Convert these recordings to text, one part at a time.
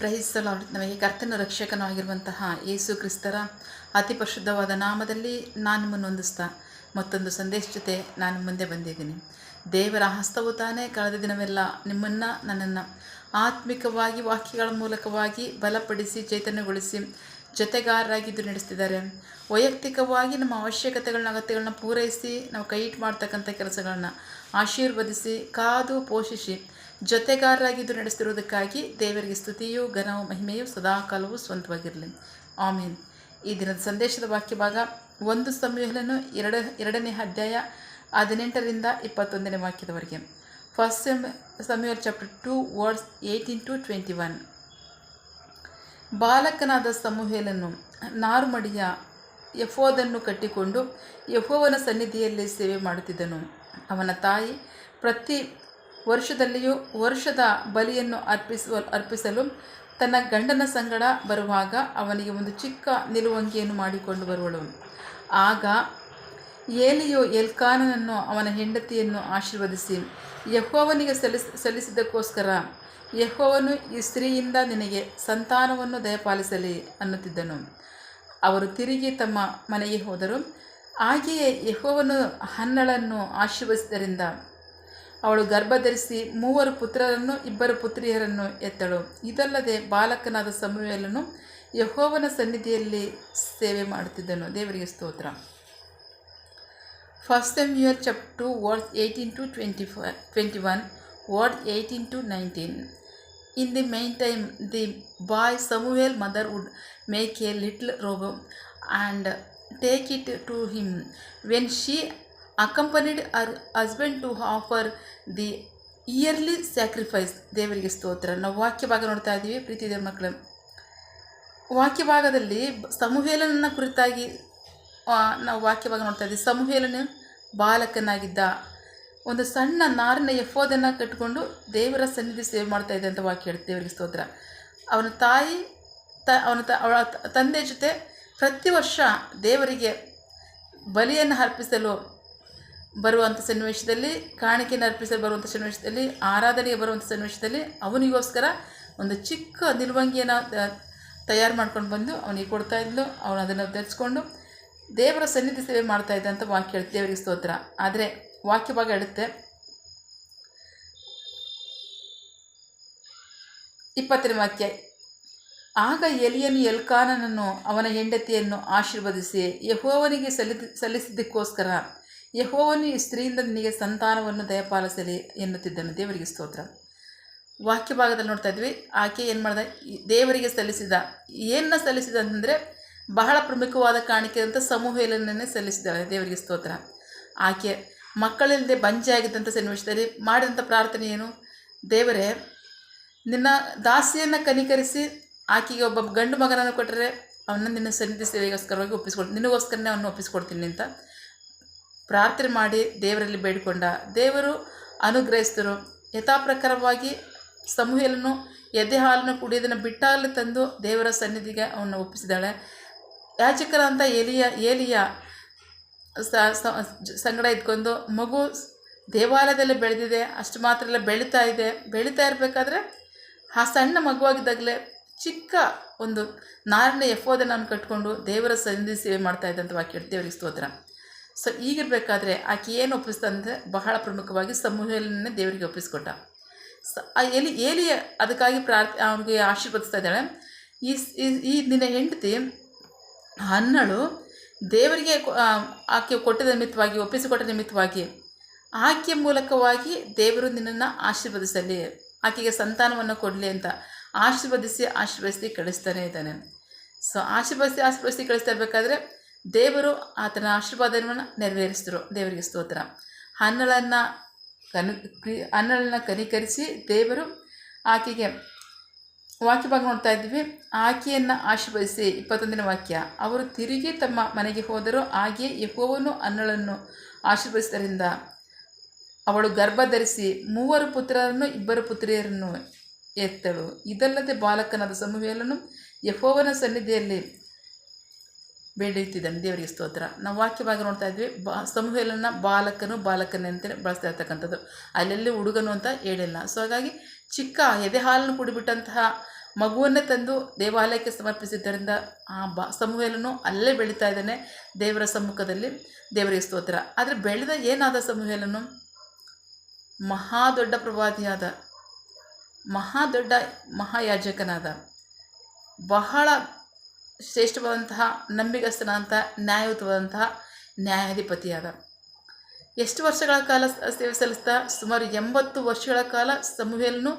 Praise the lord. ನಮಗೆ ಕರ್ತನ ರಕ್ಷಕನೂ ಆಗಿರುವಂತಹ ಯೇಸು ಕ್ರಿಸ್ತರ ಅತಿ ಪರಿಶುದ್ಧವಾದ ನಾಮದಲ್ಲಿ ನಾನು ನಿಮ್ಮನ್ನು ಹೊಂದಿಸ್ತಾ ಮತ್ತೊಂದು ಸಂದೇಶ ಜೊತೆ ನಾನು ಮುಂದೆ ಬಂದಿದ್ದೀನಿ. ದೇವರ ಹಸ್ತವು ತಾನೇ ಕಳೆದ ದಿನವೆಲ್ಲ ನಿಮ್ಮನ್ನು ನನ್ನನ್ನು ಆತ್ಮಿಕವಾಗಿ ವಾಕ್ಯಗಳ ಮೂಲಕವಾಗಿ ಬಲಪಡಿಸಿ ಚೈತನ್ಯಗೊಳಿಸಿ ಜೊತೆಗಾರರಾಗಿದ್ದು ನಡೆಸ್ತಿದ್ದಾರೆ. ವೈಯಕ್ತಿಕವಾಗಿ ನಮ್ಮ ಅವಶ್ಯಕತೆಗಳನ್ನ ಅಗತ್ಯಗಳನ್ನ ಪೂರೈಸಿ ನಾವು ಕೈ ಇಟ್ಟು ಮಾಡ್ತಕ್ಕಂಥ ಕೆಲಸಗಳನ್ನ ಆಶೀರ್ವದಿಸಿ ಕಾದು ಪೋಷಿಸಿ ಜೊತೆಗಾರರಾಗಿದ್ದು ನಡೆಸ್ತಿರೋದಕ್ಕಾಗಿ ದೇವರಿಗೆ ಸ್ತುತಿಯೂ ಘನವೂ ಮಹಿಮೆಯೂ ಸದಾಕಾಲವೂ ಸ್ವಂತವಾಗಿರಲಿ. ಆಮೇನ್. ಈ ದಿನದ ಸಂದೇಶದ ವಾಕ್ಯ ಭಾಗ 1 ಸಮುವೇಲನು 2ನೇ ಅಧ್ಯಾಯ 18ರಿಂದ 21ನೇ ವಾಕ್ಯದವರೆಗೆ. 1 ಸಮುವೇಲ್ ಚಾಪ್ಟರ್ 2 ವರ್ಡ್ಸ್ 18-21. ಬಾಲಕನಾದ ಸಮುವೇಲನು ನಾರುಮಡಿಯ ಎಫೋದನ್ನು ಕಟ್ಟಿಕೊಂಡು ಯೆಹೋವನ ಸನ್ನಿಧಿಯಲ್ಲಿ ಸೇವೆ ಮಾಡುತ್ತಿದ್ದನು. ಅವನ ತಾಯಿ ಪ್ರತಿ ವರ್ಷದಲ್ಲಿಯೂ ವರ್ಷದ ಬಲಿಯನ್ನು ಅರ್ಪಿಸಲು ತನ್ನ ಗಂಡನ ಸಂಗಡ ಬರುವಾಗ ಅವನಿಗೆ ಒಂದು ಚಿಕ್ಕ ನಿಲುವಂಗಿಯನ್ನು ಮಾಡಿಕೊಂಡು ಬರುವಳು. ಆಗ ಏಲಿಯು ಎಲ್ಕಾನನನ್ನು ಅವನ ಹೆಂಡತಿಯನ್ನು ಆಶೀರ್ವದಿಸಿ, ಯೆಹೋವನಿಗೆ ಸಲ್ಲಿಸಿದ್ದಕ್ಕೋಸ್ಕರ ಯೆಹೋವನು ಈ ಸ್ತ್ರೀಯಿಂದ ನಿನಗೆ ಸಂತಾನವನ್ನು ದಯಪಾಲಿಸಲಿ ಅನ್ನುತ್ತಿದ್ದನು. ಅವರು ತಿರುಗಿ ತಮ್ಮ ಮನೆಗೆ ಹೋದರು. ಹಾಗೆಯೇ ಯೆಹೋವನು ಹನ್ನಳನ್ನು ಆಶೀರ್ವದಿಸಿದ್ದರಿಂದ ಅವಳು ಗರ್ಭಧರಿಸಿ 3 ಪುತ್ರರನ್ನು 2 ಪುತ್ರಿಯರನ್ನು ಎತ್ತಳು. ಇದಲ್ಲದೆ ಬಾಲಕನಾದ ಸಮುವೇಲನು ಯೆಹೋವನ ಸನ್ನಿಧಿಯಲ್ಲಿ ಸೇವೆ ಮಾಡುತ್ತಿದ್ದನು. ದೇವರಿಗೆ ಸ್ತೋತ್ರ. 1 Samuel chapter 2 verse 18-21, word 18-19. In the meantime, the boy Samuel mother would make a little robe and take it to him. When she accompanied her husband to offer the yearly sacrifice. ದೇವರಿಗೆ ಸ್ತೋತ್ರ. ನಾವು ವಾಕ್ಯ ಭಾಗ ನೋಡ್ತಾ ಇದ್ದೀವಿ. ಪ್ರೀತಿ ದೇವ್ರ ಮಕ್ಕಳು, ವಾಕ್ಯ ಭಾಗದಲ್ಲಿ ಸಮುವೇಲನನ್ನ ಕುರಿತಾಗಿ ನಾವು ವಾಕ್ಯ ಭಾಗ ನೋಡ್ತಾ ಇದ್ದೀವಿ. ಸಮುವೇಲನು ಬಾಲಕನಾಗಿದ್ದ, ಒಂದು ಸಣ್ಣ ನಾರಿನ ಎಫೋದನ್ನು ಕಟ್ಟಿಕೊಂಡು ದೇವರ ಸನ್ನಿಧಿ ಸೇವೆ ಮಾಡ್ತಾ ಇದ್ದ ಅಂತ ವಾಕ್ಯ ಹೇಳುತ್ತೆ. ದೇವರಿಗೆ ಸ್ತೋತ್ರ. ಅವನ ತಾಯಿ ಅವಳ ತಂದೆ ಜೊತೆ ಪ್ರತಿ ವರ್ಷ ದೇವರಿಗೆ ಬಲಿಯನ್ನು ಅರ್ಪಿಸಲು ಬರುವಂಥ ಸನ್ನಿವೇಶದಲ್ಲಿ, ಕಾಣಿಕೆಯನ್ನು ಅರ್ಪಿಸಲು ಬರುವಂಥ ಸನ್ನಿವೇಶದಲ್ಲಿ, ಆರಾಧನೆಗೆ ಬರುವಂಥ ಸನ್ನಿವೇಶದಲ್ಲಿ ಅವನಿಗೋಸ್ಕರ ಒಂದು ಚಿಕ್ಕ ನಿಲುವಂಗಿಯನ್ನು ತಯಾರು ಮಾಡ್ಕೊಂಡು ಬಂದು ಅವನಿಗೆ ಕೊಡ್ತಾ ಇದ್ಲು. ಅವನು ಅದನ್ನು ಧರಿಸ್ಕೊಂಡು ದೇವರ ಸನ್ನಿಧಿ ಸೇವೆ ಮಾಡ್ತಾ ಇದ್ದ ಅಂತ ವಾಕ್ಯ ಹೇಳುತ್ತೆ. ದೇವರಿಗೆ ಸ್ತೋತ್ರ. ಆದರೆ ವಾಕ್ಯ ಭಾಗ ಹೇಳುತ್ತೆ 20ನೇ ವಾಕ್ಯ. ಆಗ ಎಲಿಯನು ಎಲ್ಕಾನನನ್ನು ಅವನ ಹೆಂಡತಿಯನ್ನು ಆಶೀರ್ವದಿಸಿ, ಯೆಹೋವನಿಗೆ ಸಲ್ಲಿಸಿದ್ದಕ್ಕೋಸ್ಕರ ಯೆಹೋವನು ಈ ಸ್ತ್ರೀಯಿಂದ ನಿನಗೆ ಸಂತಾನವನ್ನು ದಯಪಾಲಿಸಲಿ ಎನ್ನುತ್ತಿದ್ದನು. ದೇವರಿಗೆ ಸ್ತೋತ್ರ. ವಾಕ್ಯ ಭಾಗದಲ್ಲಿ ನೋಡ್ತಾ ಇದ್ವಿ. ಆಕೆ ಏನು ಮಾಡಿದ? ದೇವರಿಗೆ ಸಲ್ಲಿಸಿದ. ಏನನ್ನ ಸಲ್ಲಿಸಿದ ಅಂತಂದರೆ ಬಹಳ ಪ್ರಮುಖವಾದ ಕಾಣಿಕೆ ಅಂತ ಸಮುವೇಲನನ್ನೇ ಸಲ್ಲಿಸಿದ್ದಾಳೆ. ದೇವರಿಗೆ ಸ್ತೋತ್ರ. ಆಕೆ ಮಕ್ಕಳಿಲ್ಲದೆ ಬಂಜೆ ಆಗಿದ್ದಂಥ ಸನ್ನಿವೇಶದಲ್ಲಿ ಮಾಡಿದಂಥ ಪ್ರಾರ್ಥನೆ ಏನು? ದೇವರೇ, ನಿನ್ನ ದಾಸಿಯನ್ನು ಕನಿಕರಿಸಿ ಆಕೆಗೆ ಒಬ್ಬ ಗಂಡು ಮಗನನ್ನು ಕೊಟ್ಟರೆ ಅವನ್ನ ನಿನ್ನ ಸನ್ನಿಧಿ ಸೇವೆಗೋಸ್ಕರವಾಗಿ ಒಪ್ಪಿಸ್ಕೊಡ್ತೀನಿ, ನಿನಗೋಸ್ಕರನೇ ಅವನ್ನ ಒಪ್ಪಿಸ್ಕೊಡ್ತೀನಿ ಅಂತ ಪ್ರಾರ್ಥನೆ ಮಾಡಿ ದೇವರಲ್ಲಿ ಬೇಡಿಕೊಂಡ. ದೇವರು ಅನುಗ್ರಹಿಸಿದರು. ಯಥಾಪ್ರಕಾರವಾಗಿ ಸಮುವೇಲನು ಎದೆ ಹಾಲನ್ನು ಕುಡಿಯೋದನ್ನು ಬಿಟ್ಟಾಗಲೇ ತಂದು ದೇವರ ಸನ್ನಿಧಿಗೆ ಅವನ್ನ ಒಪ್ಪಿಸಿದಾಳೆ. ಯಾಜಕರಂತ ಏಲಿಯ ಸಂಗಡ ಇದ್ಕೊಂಡು ಮಗು ದೇವಾಲಯದಲ್ಲಿ ಬೆಳೆದಿದೆ, ಅಷ್ಟು ಮಾತ್ರ ಎಲ್ಲ ಬೆಳೀತಾ ಇರಬೇಕಾದ್ರೆ ಆ ಸಣ್ಣ ಮಗುವಾಗಿದ್ದಾಗಲೇ ಚಿಕ್ಕ ಒಂದು ನಾರಿನ ಎಫೋದನ್ನು ನಾನು ಕಟ್ಕೊಂಡು ದೇವರ ಸನ್ನಿಧಿ ಸೇವೆ ಮಾಡ್ತಾ ಇದ್ದಂಥ ವಾಕ್ಯ. ದೇವರಿಗೆ ಸ್ತೋತ್ರ. ಈಗಿರಬೇಕಾದ್ರೆ ಆಕೆ ಏನು ಒಪ್ಪಿಸ್ತಂದರೆ ಬಹಳ ಪ್ರಮುಖವಾಗಿ ಸಮುವೇಲನನ್ನೇ ದೇವರಿಗೆ ಒಪ್ಪಿಸ್ಕೊಟ್ಟ. ಏಲಿಯ ಅದಕ್ಕಾಗಿ ಅವನಿಗೆ ಆಶೀರ್ವದಿಸ್ತಾ ಇದ್ದಾಳೆ. ಈ ನಿನ್ನ ಹೆಂಡತಿ ಹನ್ನಳು ದೇವರಿಗೆ ಆಕೆ ಕೊಟ್ಟ ನಿಮಿತ್ತವಾಗಿ, ಒಪ್ಪಿಸಿಕೊಟ್ಟ ನಿಮಿತ್ತವಾಗಿ ಆಕೆಯ ಮೂಲಕವಾಗಿ ದೇವರು ನಿನ್ನನ್ನು ಆಶೀರ್ವದಿಸಲಿ, ಆಕೆಗೆ ಸಂತಾನವನ್ನು ಕೊಡಲಿ ಅಂತ ಆಶೀರ್ವದಿಸಿ ಕಳಿಸ್ತಾನೆ ಇದ್ದಾನೆ. ಆಶೀರ್ವದಿಸಿ ಕಳಿಸ್ತಾ ಇರಬೇಕಾದ್ರೆ ದೇವರು ಆತನ ಆಶೀರ್ವಾದವನ್ನು ನೆರವೇರಿಸಿದ್ರು. ದೇವರಿಗೆ ಸ್ತೋತ್ರ. ಹನ್ನಳನ್ನು ಕನಿಕರಿಸಿ ದೇವರು ಆಕೆಗೆ ವಾಕ್ಯ ಭಾಗ ನೋಡ್ತಾ ಇದ್ವಿ. ಆಕೆಯನ್ನು ಆಶೀರ್ವದಿಸಿ 21ನೇ ವಾಕ್ಯ. ಅವರು ತಿರುಗಿ ತಮ್ಮ ಮನೆಗೆ ಹೋದರು. ಹಾಗೆಯೇ ಯೆಹೋವನು ಹನ್ನಳನ್ನು ಆಶೀರ್ವದಿಸಿದ್ದರಿಂದ ಅವಳು ಗರ್ಭಧರಿಸಿ 3 ಪುತ್ರರನ್ನು 2 ಪುತ್ರಿಯರನ್ನು ಎತ್ತಳು. ಇದಲ್ಲದೆ ಬಾಲಕನಾದ ಸಮುವೇಲನು ಯೆಹೋವನ ಸನ್ನಿಧಿಯಲ್ಲಿ ಬೆಳೆಯುತ್ತಿದ್ದಾನೆ. ದೇವರಿಗೆ ಸ್ತೋತ್ರ. ನಾವು ವಾಕ್ಯ ಭಾಗ ನೋಡ್ತಾ ಇದ್ವಿ. ಸಮುವೇಲನ ಬಾಲಕನೇ ಅಂತಲೇ ಬಳಸ್ತಾ ಇರ್ತಕ್ಕಂಥದ್ದು, ಅಲ್ಲೆಲ್ಲಿ ಹುಡುಗನು ಅಂತ ಹೇಳಿಲ್ಲ. ಸೊ ಹಾಗಾಗಿ ಚಿಕ್ಕ ಎದೆ ಹಾಲನ್ನು ಕುಡಿಬಿಟ್ಟಂತಹ ಮಗುವನ್ನೇ ತಂದು ದೇವಾಲಯಕ್ಕೆ ಸಮರ್ಪಿಸಿದ್ದರಿಂದ ಸಮುವೇಲನು ಅಲ್ಲೇ ಬೆಳೀತಾ ಇದ್ದಾನೆ ದೇವರ ಸಮ್ಮುಖದಲ್ಲಿ. ದೇವರಿಗೆ ಸ್ತೋತ್ರ. ಆದರೆ ಬೆಳೆದ ಏನಾದ ಸಮುವೇಲನು? ದೊಡ್ಡ ಪ್ರವಾದಿಯಾದ, ದೊಡ್ಡ ಮಹಾಯಾಜಕನಾದ, ಬಹಳ ಶ್ರೇಷ್ಠವಾದಂತಹ ನಂಬಿಗಸ್ತನಾದಂಥ ನ್ಯಾಯಯುತವಾದಂತಹ ನ್ಯಾಯಾಧಿಪತಿಯಾದ. ಎಷ್ಟು ವರ್ಷಗಳ ಕಾಲ ಸೇವೆ ಸಲ್ಲಿಸ್ತಾ? ಸುಮಾರು 80 ವರ್ಷಗಳ ಕಾಲ ಸಮುವೇಲನು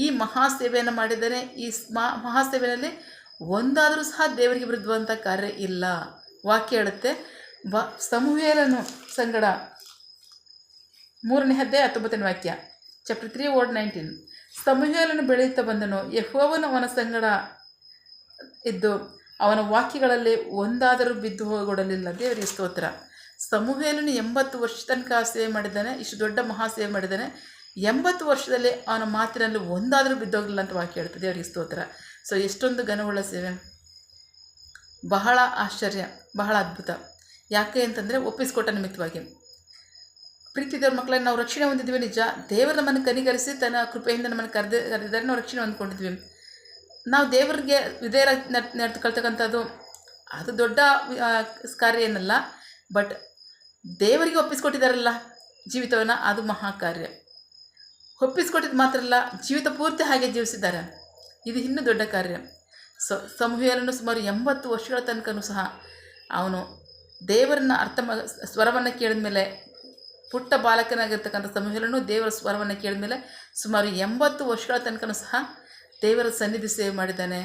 ಈ ಮಹಾಸೇವೆಯನ್ನು ಮಾಡಿದ್ದಾನೆ. ಈ ಮಹಾಸೇವೆಯಲ್ಲಿ ಒಂದಾದರೂ ಸಹ ದೇವರಿಗೆ ವಿರುದ್ಧವಂಥ ಕಾರ್ಯ ಇಲ್ಲ. ವಾಕ್ಯ ಹೇಳುತ್ತೆ, ಸಮುವೇಲನು ಸಂಗಡ 3ನೇ ಅಧ್ಯಾಯ 19ನೇ ವಾಕ್ಯ, ಚಾಪ್ಟರ್ 3 ವರ್ಡ್ 19. ಸಮುವೇಲನು ಬೆಳೆಯುತ್ತಾ ಬಂದನು, ಯೆಹೋವನು ಅವನ ಸಂಗಡ ಇದ್ದು ಅವನ ವಾಕ್ಯಗಳಲ್ಲಿ ಒಂದಾದರೂ ಬಿದ್ದು ಹೋಗಲಿಲ್ಲ. ದೇವರಿಗೆ ಸ್ತೋತ್ರ. ಸಮುವೇಲನು 80 ವರ್ಷ ತನಕ ಸೇವೆ ಮಾಡಿದ್ದಾನೆ. ಇಷ್ಟು ದೊಡ್ಡ ಮಹಾಸೇವೆ ಮಾಡಿದ್ದಾನೆ. 80 ವರ್ಷದಲ್ಲಿ ಅವನ ಮಾತಿನಲ್ಲಿ ಒಂದಾದರೂ ಬಿದ್ದೋಗಲಿಲ್ಲ ಅಂತ ವಾಕ್ಯ ಹೇಳ್ತದೆ. ದೇವರಿಗೆ ಸ್ತೋತ್ರ. ಸೊ ಎಷ್ಟೊಂದು ಘನವುಳ್ಳ ಸೇವೆ, ಬಹಳ ಆಶ್ಚರ್ಯ, ಬಹಳ ಅದ್ಭುತ. ಯಾಕೆ ಅಂತಂದರೆ ಒಪ್ಪಿಸಿಕೊಟ್ಟ ನಿಮಿತ್ತವಾಗಿ. ಪ್ರೀತಿ ದೇವ್ರ ಮಕ್ಕಳನ್ನು ನಾವು ರಕ್ಷಣೆ ಹೊಂದಿದ್ವಿ ನಿಜ. ದೇವರು ನಮ್ಮನ್ನು ಕನಿಕರಿಸಿ ತನ್ನ ಕೃಪೆಯಿಂದ ನಮ್ಮನ್ನು ಕರೆದಿದ್ದಾರೆ, ನಾವು ರಕ್ಷಣೆ ಹೊಂದ್ಕೊಂಡಿದ್ವಿ. ನಾವು ದೇವರಿಗೆ ವಿಧೇಯರ ನಡೆದುಕೊಳ್ತಕ್ಕಂಥದ್ದು ಅದು ದೊಡ್ಡ ಕಾರ್ಯ ಏನಲ್ಲ. ಬಟ್ ದೇವರಿಗೆ ಒಪ್ಪಿಸ್ಕೊಟ್ಟಿದ್ದಾರಲ್ಲ ಜೀವಿತವನ್ನು, ಅದು ಮಹಾಕಾರ್ಯ. ಒಪ್ಪಿಸ್ಕೊಟ್ಟಿದ್ದು ಮಾತ್ರ ಅಲ್ಲ, ಜೀವಿತ ಪೂರ್ತಿ ಹಾಗೆ ಜೀವಿಸಿದ್ದಾರೆ, ಇದು ಇನ್ನೂ ದೊಡ್ಡ ಕಾರ್ಯ. ಸಮುವೇಲನು ಸುಮಾರು 80 ವರ್ಷಗಳ ತನಕನೂ ಸಹ ಅವನು ದೇವರನ್ನ ಸ್ವರವನ್ನು ಕೇಳಿದ ಮೇಲೆ, ಪುಟ್ಟ ಬಾಲಕನಾಗಿರ್ತಕ್ಕಂಥ ಸಮುವೇಲನು ದೇವರ ಸ್ವರವನ್ನು ಕೇಳಿದ ಮೇಲೆ ಸುಮಾರು 80 ವರ್ಷಗಳ ತನಕನೂ ಸಹ ದೇವರ ಸನ್ನಿಧಿ ಸೇವೆ ಮಾಡಿದ್ದಾನೆ.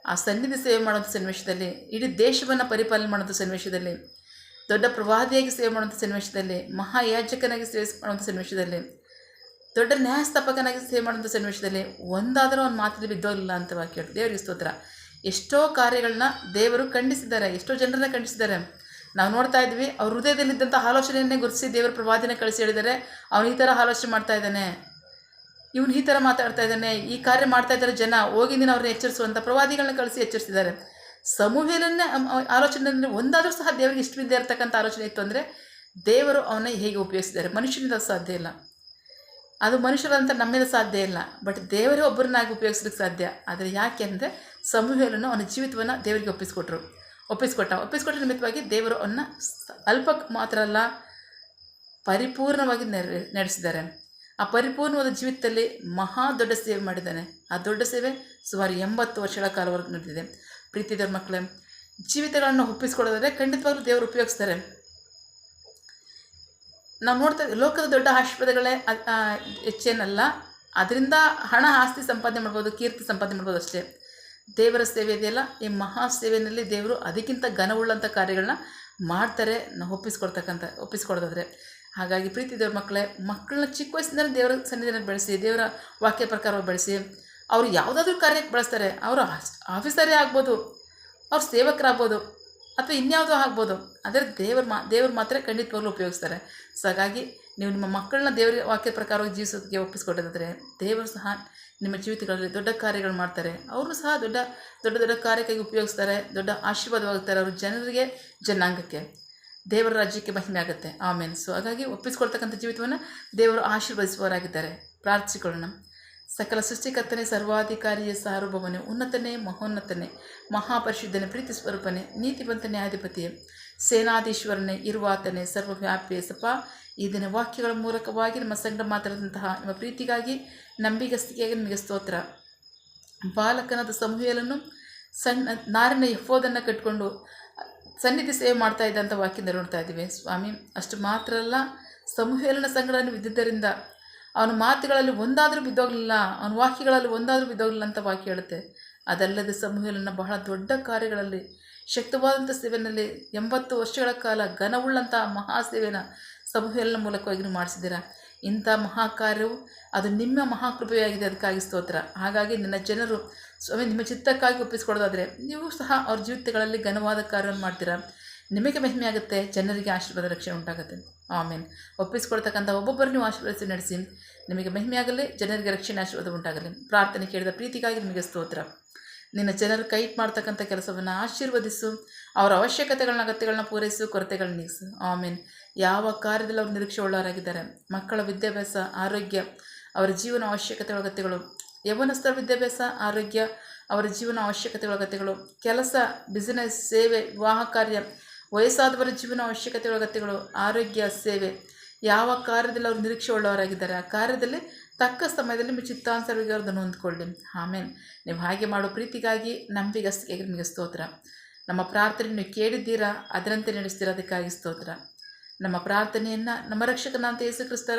ಆ ಸನ್ನಿಧಿ ಸೇವೆ ಮಾಡೋಂಥ ಸನ್ನಿವೇಶದಲ್ಲಿ, ಇಡೀ ದೇಶವನ್ನು ಪರಿಪಾಲನೆ ಮಾಡೋಂಥ ಸನ್ನಿವೇಶದಲ್ಲಿ, ದೊಡ್ಡ ಪ್ರವಾದಿಯಾಗಿ ಸೇವೆ ಮಾಡುವಂಥ ಸನ್ನಿವೇಶದಲ್ಲಿ, ಮಹಾಯಾಜಕನಾಗಿ ಸೇವೆ ಮಾಡುವಂಥ ಸನ್ನಿವೇಶದಲ್ಲಿ, ದೊಡ್ಡ ನ್ಯಾಯಸ್ಥಾಪಕನಾಗಿ ಸೇವೆ ಮಾಡುವಂಥ ಸನ್ನಿವೇಶದಲ್ಲಿ ಒಂದಾದರೂ ಅವನ ಮಾತಲ್ಲಿ ಬಿದ್ದೋಗಿಲ್ಲ ಅಂತ ವಾಕ್ಯ. ದೇವರಿಗೆ ಸ್ತೋತ್ರ. ಎಷ್ಟೋ ಕಾರ್ಯಗಳನ್ನ ದೇವರು ಖಂಡಿಸಿದ್ದಾರೆ, ಎಷ್ಟೋ ಜನರನ್ನ ಖಂಡಿಸಿದ್ದಾರೆ. ನಾವು ನೋಡ್ತಾ ಇದ್ವಿ, ಅವ್ರ ಹೃದಯದಲ್ಲಿದ್ದಂಥ ಆಲೋಚನೆಯನ್ನೇ ಗುರುತಿಸಿ ದೇವರ ಪ್ರವಾದಿನ ಕಳಿಸಿ ಹೇಳಿದ್ದಾರೆ, ಅವನು ಈ ಥರ ಆಲೋಚನೆ ಮಾಡ್ತಾ ಇದ್ದಾನೆ, ಇವನು ಈ ಥರ ಮಾತಾಡ್ತಾ ಇದ್ದಾನೆ, ಈ ಕಾರ್ಯ ಮಾಡ್ತಾ ಇದ್ದಾರೆ ಜನ, ಹೋಗಿ ನೀನು ಅವ್ರನ್ನ ಎಚ್ಚರಿಸುವಂಥ ಪ್ರವಾದಿಗಳನ್ನ ಕಳಿಸಿ ಎಚ್ಚರಿಸಿದ್ದಾರೆ. ಸಮುವೇಲನ್ನೇ ಆಲೋಚನೆಯಲ್ಲಿ ಒಂದಾದರೂ ಸಹ ದೇವರಿಗೆ ಇಷ್ಟವಿಲ್ಲದೆ ಇರತಕ್ಕಂಥ ಆಲೋಚನೆ ಇತ್ತು ಅಂದರೆ ದೇವರು ಅವನ್ನ ಹೇಗೆ ಉಪಯೋಗಿಸಿದ್ದಾರೆ? ಮನುಷ್ಯನಿಂದ ಸಾಧ್ಯ ಇಲ್ಲ, ಅದು ಮನುಷ್ಯರಂತ ನಮ್ಮಿಂದ ಸಾಧ್ಯ ಇಲ್ಲ. ಬಟ್ ದೇವರೇ ಒಬ್ಬರನ್ನಾಗಿ ಉಪಯೋಗಿಸ್ಲಿಕ್ಕೆ ಸಾಧ್ಯ. ಆದರೆ ಯಾಕೆ ಅಂದರೆ ಸಮುವೇಲನು ಅವನ ಜೀವಿತವನ್ನು ದೇವರಿಗೆ ಒಪ್ಪಿಸಿಕೊಟ್ಟ ನಿಮಿತ್ತವಾಗಿ ದೇವರು ಅವನ್ನ ಅಲ್ಪ ಮಾತ್ರ ಅಲ್ಲ, ಪರಿಪೂರ್ಣವಾಗಿ ನಡೆಸಿದ್ದಾರೆ. ಆ ಪರಿಪೂರ್ಣವಾದ ಜೀವಿತದಲ್ಲಿ ದೊಡ್ಡ ಸೇವೆ ಮಾಡಿದ್ದಾನೆ. ಆ ದೊಡ್ಡ ಸೇವೆ ಸುಮಾರು 80 ವರ್ಷಗಳ ಕಾಲವರೆಗೂ ನಡೆದಿದೆ. ಪ್ರೀತಿ ದೇವ್ರ ಮಕ್ಕಳೇ, ಜೀವಿತಗಳನ್ನು ಒಪ್ಪಿಸ್ಕೊಡೋದಾದರೆ ಖಂಡಿತವಾಗ್ಲೂ ದೇವರು ಉಪಯೋಗಿಸ್ತಾರೆ. ನಾವು ನೋಡ್ತಾ ಲೋಕದ ದೊಡ್ಡ ಆಶೀರ್ವಾದಗಳೇ ಹೆಚ್ಚೇನಲ್ಲ. ಅದರಿಂದ ಹಣ ಆಸ್ತಿ ಸಂಪಾದನೆ ಮಾಡ್ಬೋದು, ಕೀರ್ತಿ ಸಂಪಾದನೆ ಮಾಡ್ಬೋದು ಅಷ್ಟೇ. ದೇವರ ಸೇವೆ ಇದೆಯಲ್ಲ, ಈ ಮಹಾ ಸೇವೆಯಲ್ಲಿ ದೇವರು ಅದಕ್ಕಿಂತ ಘನವುಳ್ಳಂಥ ಕಾರ್ಯಗಳನ್ನ ಮಾಡ್ತಾರೆ ನಾವು ಒಪ್ಪಿಸ್ಕೊಡೋದಾದರೆ. ಹಾಗಾಗಿ ಪ್ರೀತಿ ದೇವ್ರ ಮಕ್ಕಳನ್ನ ಚಿಕ್ಕ ವಯಸ್ಸಿನಲ್ಲಿ ದೇವರ ಸನ್ನಿಧಿಯನ್ನು ಬೆಳೆಸಿ, ದೇವರ ವಾಕ್ಯ ಪ್ರಕಾರವಾಗಿ ಬೆಳೆಸಿ, ಅವರು ಯಾವುದಾದ್ರೂ ಕಾರ್ಯಕ್ಕೆ ಬಳಸ್ತಾರೆ. ಅವರು ಆಫೀಸರೇ ಆಗ್ಬೋದು, ಅವ್ರು ಸೇವಕರಾಗ್ಬೋದು, ಅಥವಾ ಇನ್ಯಾವುದೋ ಆಗ್ಬೋದು. ಆದರೆ ದೇವರು ಮಾತ್ರ ಖಂಡಿತವಾಗ್ಲೂ ಉಪಯೋಗಿಸ್ತಾರೆ. ಸೊ ಹಾಗಾಗಿ ನೀವು ನಿಮ್ಮ ಮಕ್ಕಳನ್ನ ದೇವರ ವಾಕ್ಯ ಪ್ರಕಾರವಾಗಿ ಜೀವಿಸೋದಕ್ಕೆ ಒಪ್ಪಿಸ್ಕೊಡೋದಾದರೆ ದೇವರು ಸಹ ನಿಮ್ಮ ಜೀವಿತಗಳಲ್ಲಿ ದೊಡ್ಡ ಕಾರ್ಯಗಳು ಮಾಡ್ತಾರೆ. ಅವರು ಸಹ ದೊಡ್ಡ ಕಾರ್ಯಕ್ಕಾಗಿ ಉಪಯೋಗಿಸ್ತಾರೆ, ದೊಡ್ಡ ಆಶೀರ್ವಾದವಾಗುತ್ತಾರೆ. ಅವರು ಜನರಿಗೆ, ಜನಾಂಗಕ್ಕೆ, ದೇವರ ರಾಜ್ಯಕ್ಕೆ ಮಹಿಮೆ ಆಗುತ್ತೆ. ಆಮೇನ್. ಸೊ ಹಾಗಾಗಿ ಒಪ್ಪಿಸ್ಕೊಳ್ತಕ್ಕಂಥ ಜೀವಿತವನ್ನು ದೇವರು ಆಶೀರ್ವದಿಸುವವರಾಗಿದ್ದಾರೆ. ಪ್ರಾರ್ಥಿಸಿಕೊಳ್ಳೋಣ. ಸಕಲ ಸೃಷ್ಟಿಕರ್ತನೆ, ಸರ್ವಾಧಿಕಾರಿಯೇ, ಸಾರ್ವಭೌಮನೆ, ಉನ್ನತನೇ, ಮಹೋನ್ನತನೇ, ಮಹಾಪರಿಶುದ್ಧನೇ, ಪ್ರೀತಿ ಸ್ವರೂಪನೇ, ನೀತಿವಂತ ನ್ಯಾಯಾಧಿಪತಿಯೇ, ಸೇನಾಧೀಶ್ವರನೇ, ಇರುವಾತನೇ, ಸರ್ವವ್ಯಾಪಿಯೇ ಸಪ ಈ ದಿನ ವಾಕ್ಯಗಳ ಮೂಲಕವಾಗಿ ನಮ್ಮ ಸಂಗಡ ಮಾತಾಡಿದಂತಹ ನಿಮ್ಮ ಪ್ರೀತಿಗಾಗಿ, ನಂಬಿಗಸ್ತಿಕೆಯಾಗಿ ನಿಮಗೆ ಸ್ತೋತ್ರ. ಬಾಲಕನಾದ ಸಮುವೇಲನು ಸಣ್ಣ ನಾರಿನ ಎಫೋದನ್ನು ಕಟ್ಟಿಕೊಂಡು ಸನ್ನಿಧಿ ಸೇವೆ ಮಾಡ್ತಾ ಇದ್ದಂಥ ವಾಕ್ಯದಿಂದ ನೋಡ್ತಾ ಇದ್ದೀವಿ ಸ್ವಾಮಿ. ಅಷ್ಟು ಮಾತ್ರ ಅಲ್ಲ, ಸಮುವೇಲನ ಸಂಗಡ ನೀವು ಇದ್ದಿದ್ದರಿಂದ ಅವನ ಮಾತುಗಳಲ್ಲಿ ಒಂದಾದರೂ ಬಿದ್ದೋಗಲಿಲ್ಲ, ಅವನ ವಾಕ್ಯಗಳಲ್ಲಿ ಒಂದಾದರೂ ಬಿದ್ದೋಗಲಿಲ್ಲ ಅಂತ ವಾಕ್ಯ ಹೇಳುತ್ತೆ. ಅದಲ್ಲದೆ ಸಮುವೇಲನ ಬಹಳ ದೊಡ್ಡ ಕಾರ್ಯಗಳಲ್ಲಿ, ಶಕ್ತವಾದಂಥ ಸೇವೆಯಲ್ಲಿ 80 ವರ್ಷಗಳ ಕಾಲ ಘನವುಳ್ಳಂಥ ಮಹಾಸೇವೆನ ಸಮುವೇಲನ ಮೂಲಕವಾಗಿ ನೀವು ಮಾಡಿಸಿದ್ದೀರಾ. ಇಂಥ ಮಹಾಕಾರ್ಯವು ಅದು ನಿಮ್ಮ ಮಹಾಕೃಪೆಯಾಗಿದೆ, ಅದಕ್ಕಾಗಿ ಸ್ತೋತ್ರ. ಹಾಗಾಗಿ ನನ್ನ ಜನರು ಸ್ವಾಮಿ ನಿಮ್ಮ ಚಿತ್ತಕ್ಕಾಗಿ ಒಪ್ಪಿಸ್ಕೊಡೋದಾದರೆ ನೀವು ಸಹ ಅವ್ರ ಜೀವಿತಗಳಲ್ಲಿ ಘನವಾದ ಕಾರ್ಯವನ್ನು ಮಾಡ್ತೀರಾ. ನಿಮಗೆ ಮಹಿಮೆ ಆಗುತ್ತೆ, ಜನರಿಗೆ ಆಶೀರ್ವಾದ, ರಕ್ಷಣೆ ಉಂಟಾಗುತ್ತೆ. ಆಮೇನ್. ಒಪ್ಪಿಸ್ಕೊಳ್ತಕ್ಕಂಥ ಒಬ್ಬೊಬ್ಬರು ನೀವು ಆಶೀರ್ವದಿಸಿ ನಡೆಸಿ, ನಿಮಗೆ ಮಹಿಮೆಯಾಗಲಿ, ಜನರಿಗೆ ರಕ್ಷಣೆ, ಆಶೀರ್ವಾದ ಉಂಟಾಗಲಿ. ಪ್ರಾರ್ಥನೆ ಕೇಳಿದ ಪ್ರೀತಿಗಾಗಿ ನಿಮಗೆ ಸ್ತೋತ್ರ. ನಿನ್ನ ಜನರು ಕೈಟ್ ಮಾಡ್ತಕ್ಕಂಥ ಕೆಲಸವನ್ನು ಆಶೀರ್ವದಿಸು, ಅವರ ಅಗತ್ಯಗಳನ್ನ ಪೂರೈಸು, ಕೊರತೆಗಳನ್ನ ನೀಗಿಸು. ಆಮೇನ್. ಯಾವ ಕಾರ್ಯದಲ್ಲಿ ಅವರು ನಿರೀಕ್ಷೆ ಉಳ್ಳವರಾಗಿದ್ದಾರೆ, ಮಕ್ಕಳ ವಿದ್ಯಾಭ್ಯಾಸ, ಆರೋಗ್ಯ, ಅವರ ಜೀವನ ಅಗತ್ಯಗಳು ಯೌವನಸ್ಥರ ವಿದ್ಯಾಭ್ಯಾಸ, ಆರೋಗ್ಯ, ಅವರ ಜೀವನ ಅವಶ್ಯಕತೆಗಳ ಅಗತ್ಯಗಳು, ಕೆಲಸ, ಬಿಸಿನೆಸ್, ಸೇವೆ, ವಿವಾಹ ಕಾರ್ಯ, ವಯಸ್ಸಾದವರ ಜೀವನ ಅವಶ್ಯಕತೆಗಳ ಅಗತ್ಯಗಳು, ಆರೋಗ್ಯ, ಸೇವೆ, ಯಾವ ಕಾರ್ಯದಲ್ಲಿ ಅವರು ನಿರೀಕ್ಷೆ ಉಳ್ಳವರಾಗಿದ್ದಾರೆ ಆ ಕಾರ್ಯದಲ್ಲಿ ತಕ್ಕ ಸಮಯದಲ್ಲಿ ನಿಮ್ಮ ಚಿತ್ತಾನುಸಾರವಾಗಿ ಅವ್ರದ್ದನ್ನು ಹೊಂದ್ಕೊಳ್ಳಿ. ಆಮೇಲೆ ನೀವು ಹಾಗೆ ಮಾಡೋ ಪ್ರೀತಿಗಾಗಿ, ನಂಬಿಗಸ್ತಿಗಾಗಿ ನಿಮಗೆ ಸ್ತೋತ್ರ. ನಮ್ಮ ಪ್ರಾರ್ಥನೆ ನೀವು ಕೇಳಿದ್ದೀರಾ, ಅದರಂತೆ ನಡೆಸ್ತೀರಾ, ಅದಕ್ಕಾಗಿ ಸ್ತೋತ್ರ. ನಮ್ಮ ಪ್ರಾರ್ಥನೆಯನ್ನು ನಮ್ಮ ರಕ್ಷಕನಾದ ಯೇಸು ಕ್ರಿಸ್ತರ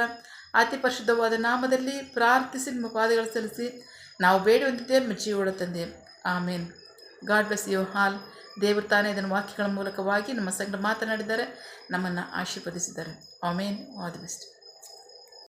ಅತಿ ಪರಿಶುದ್ಧವಾದ ನಾಮದಲ್ಲಿ ಪ್ರಾರ್ಥಿಸಿ ನಿಮ್ಮ ಪಾದಗಳು ಸಲ್ಲಿಸಿ ನಾವು ಬೇಡುವಂತಿದ್ದೇ ನಿಮ್ಮ ಜೀವದ ತಂದೆ. ಆಮೇನ್. God bless you all. ದೇವರು ತಾನೇ ಇದನ್ನು ವಾಕ್ಯಗಳ ಮೂಲಕವಾಗಿ ನಮ್ಮ ಸಂಗಡ ಮಾತನಾಡಿದ್ದಾರೆ, ನಮ್ಮನ್ನು ಆಶೀರ್ವದಿಸಿದ್ದಾರೆ. ಆಮೇನ್. All the best.